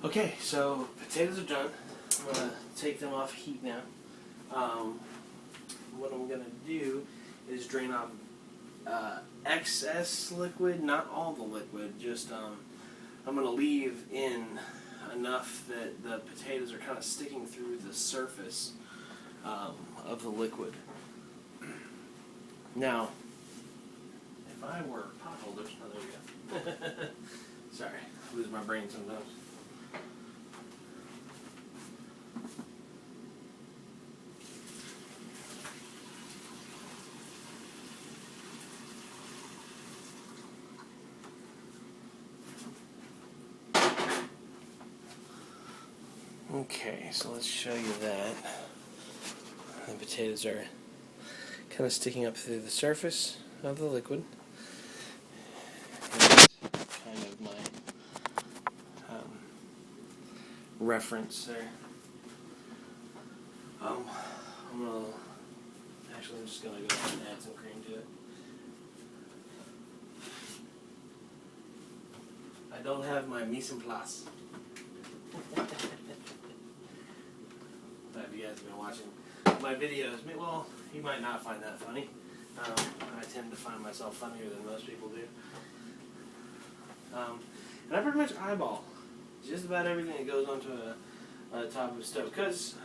Okay, so potatoes are done. I'm going to take them off heat now. What I'm going to do is drain off excess liquid, not all the liquid, just I'm going to leave in enough that the potatoes are kind of sticking through the surface of the liquid. Now, if I were potholders, oh there we go. Sorry, I lose my brain sometimes. Okay, so let's show you that. The potatoes are kind of sticking up through the surface of the liquid. That's kind of my reference there. I'm just gonna go ahead and add some cream to it. I don't have my mise en place. If you guys have been watching my videos, well, you might not find that funny. I tend to find myself funnier than most people do. And I pretty much eyeball just about everything that goes onto a top of a stove. Because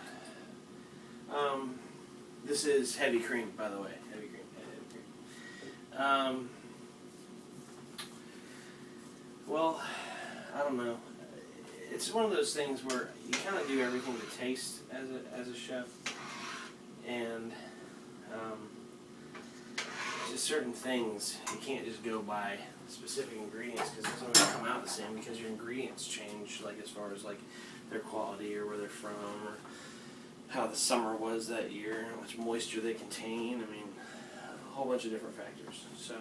this is heavy cream, by the way. Heavy cream. Well, I don't know. It's one of those things where you kind of do everything to taste as a chef, and just certain things you can't just go by specific ingredients because it doesn't always come out the same because your ingredients change, like as far as like their quality or where they're from or how the summer was that year, how much moisture they contain. I mean, a whole bunch of different factors. So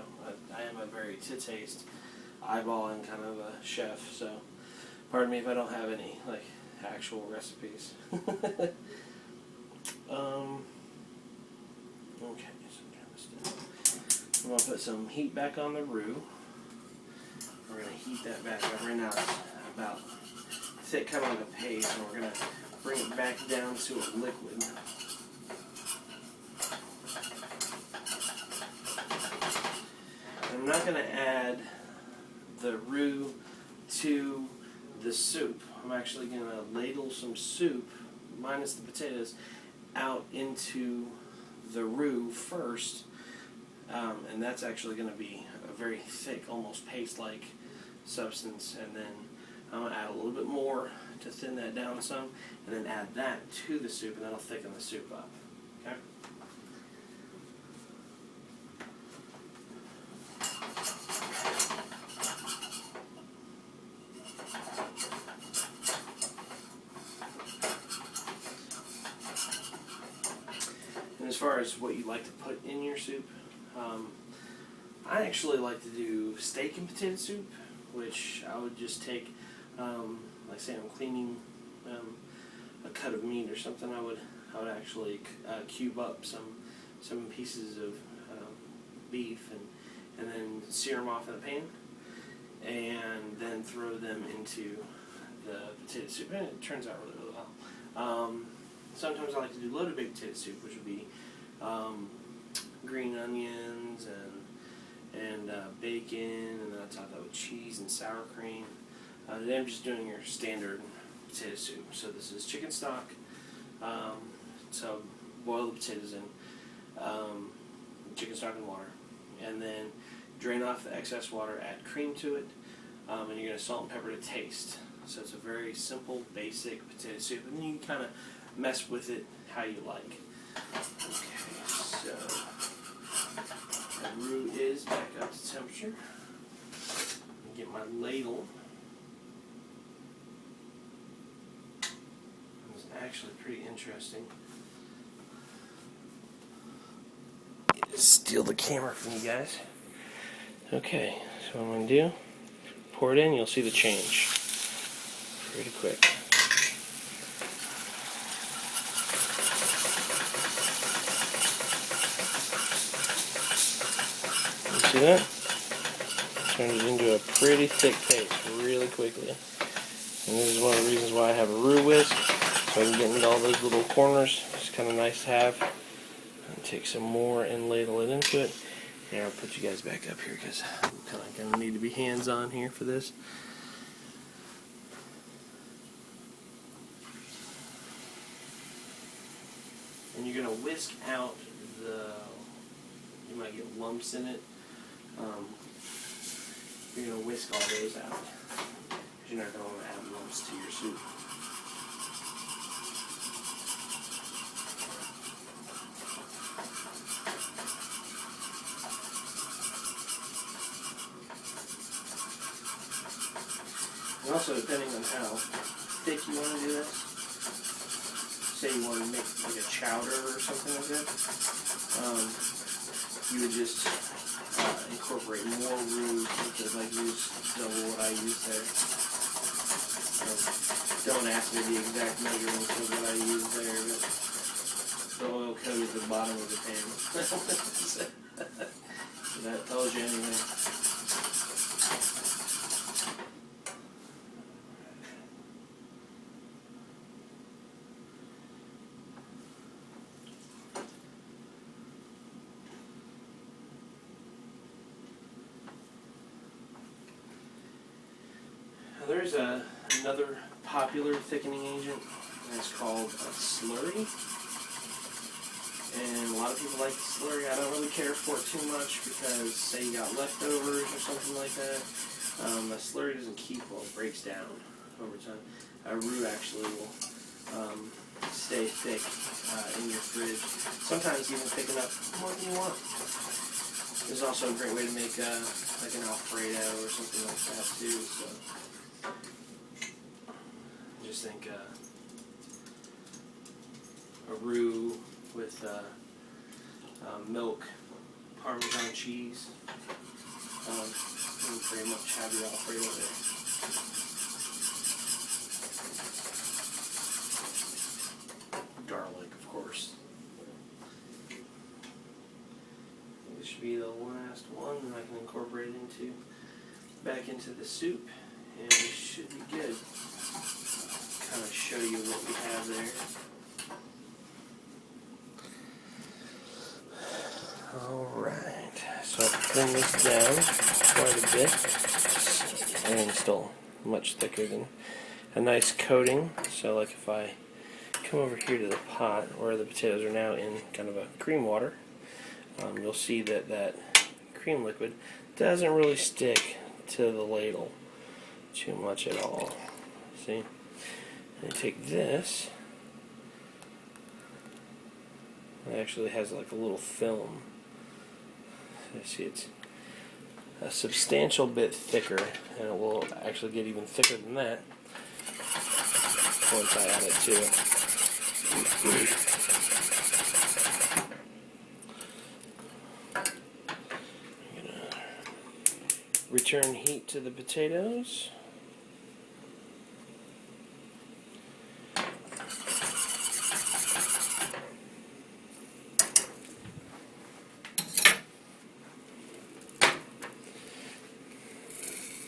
I am a very to taste, eyeballing kind of a chef. So. Pardon me if I don't have any like actual recipes. Okay, so I'm gonna put some heat back on the roux. We're gonna heat that back up. Right now it's about thick, kind of like a paste, and we're gonna bring it back down to a liquid. I'm not gonna add the roux to the soup. I'm actually going to ladle some soup, minus the potatoes, out into the roux first, and that's actually going to be a very thick, almost paste-like substance, and then I'm going to add a little bit more to thin that down some, and then add that to the soup, and that'll thicken the soup up. Okay? As far as what you like to put in your soup, I actually like to do steak and potato soup, which I would just take, like say I'm cleaning a cut of meat or something. I would actually cube up some pieces of beef and then sear them off in a pan, and then throw them into the potato soup, and it turns out really well. Sometimes I like to do loaded baked potato soup, which would be green onions and bacon, and then I top that with cheese and sour cream. Today I'm just doing your standard potato soup. So this is chicken stock. So boil the potatoes in chicken stock and water, and then drain off the excess water. Add cream to it, and you're going to salt and pepper to taste. So it's a very simple, basic potato soup, and you can kind of mess with it how you like. Okay, so the roux is back up to temperature. Get my ladle. It's actually pretty interesting. Steal the camera from you guys. Okay, so what I'm going to do, pour it in, you'll see the change pretty quick. See that? Turns it into a pretty thick paste really quickly. And this is one of the reasons why I have a roux whisk, so I can get into all those little corners. It's kind of nice to have. And take some more and ladle it into it. Here, I'll put you guys back up here because I'm kind of going to need to be hands-on here for this. And you're going to whisk out you might get lumps in it. You're going to whisk all those out. You're not going to want to add lumps to your soup. And also, depending on how thick you want to do this, say you want to make like a chowder or something like that, you would just incorporate more roux, because I use double what I use there. Don't ask me the exact measurements of what I use there, but the oil coated the bottom of the pan. So that tells you anything. There's another popular thickening agent, and it's called a slurry. And a lot of people like the slurry. I don't really care for it too much because, say you got leftovers or something like that, a slurry doesn't keep well, it breaks down over time. A roux actually will stay thick in your fridge. Sometimes even thick enough more than you want. There's also a great way to make like an Alfredo or something like that too. So I just think a roux with milk, Parmesan cheese, you pretty much have your Alfredo there. Garlic, of course. This should be the last one that I can incorporate back into the soup, and it should be good. Kind of show you what we have there. Alright, so I'll bring this down quite a bit, and still much thicker than a nice coating. So like if I come over here to the pot where the potatoes are now in kind of a cream water, you'll see that that cream liquid doesn't really stick to the ladle too much at all. See? And I take this, it actually has like a little film. So you see it's a substantial bit thicker, and it will actually get even thicker than that once I add it to it. I'm gonna return heat to the potatoes.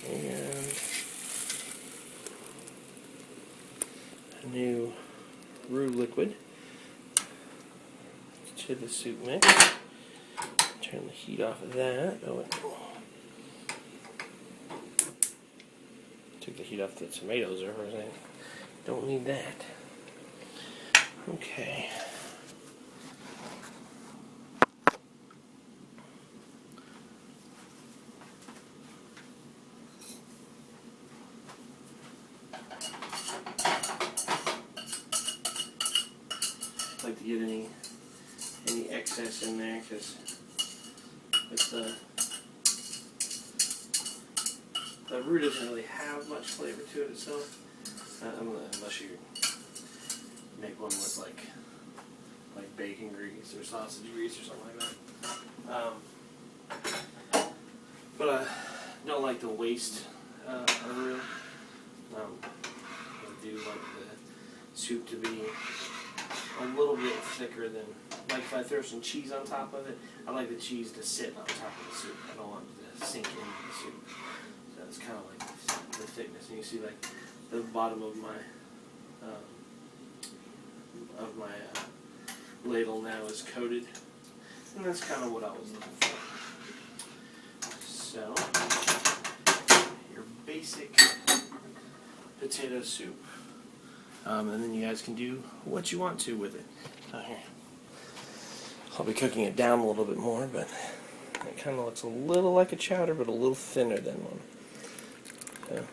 And a new roux liquid to the soup mix. Turn the heat off of that. Oh, took the heat off the tomatoes there for a second. Don't need that. Okay. Like to get any excess in there, because with the roux doesn't really have much flavor to it itself, unless you make one with like bacon grease or sausage grease or something like that. But I don't like to waste a roux. I do like the soup to be a little bit thicker than, like if I throw some cheese on top of it, I like the cheese to sit on top of the soup. I don't want it to sink into the soup. So it's kind of like the thickness. And you see like the bottom of my ladle now is coated, and that's kind of what I was looking for. So, your basic potato soup, and then you guys can do what you want to with it. Here, I'll be cooking it down a little bit more, but it kind of looks a little like a chowder, but a little thinner than one. Okay.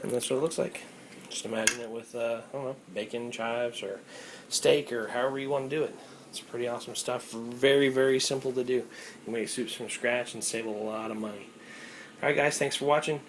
And that's what it looks like. Just imagine it with, I don't know, bacon, chives, or steak, or however you want to do it. It's pretty awesome stuff. Very, very simple to do. You make soups from scratch and save a lot of money. Alright guys, thanks for watching.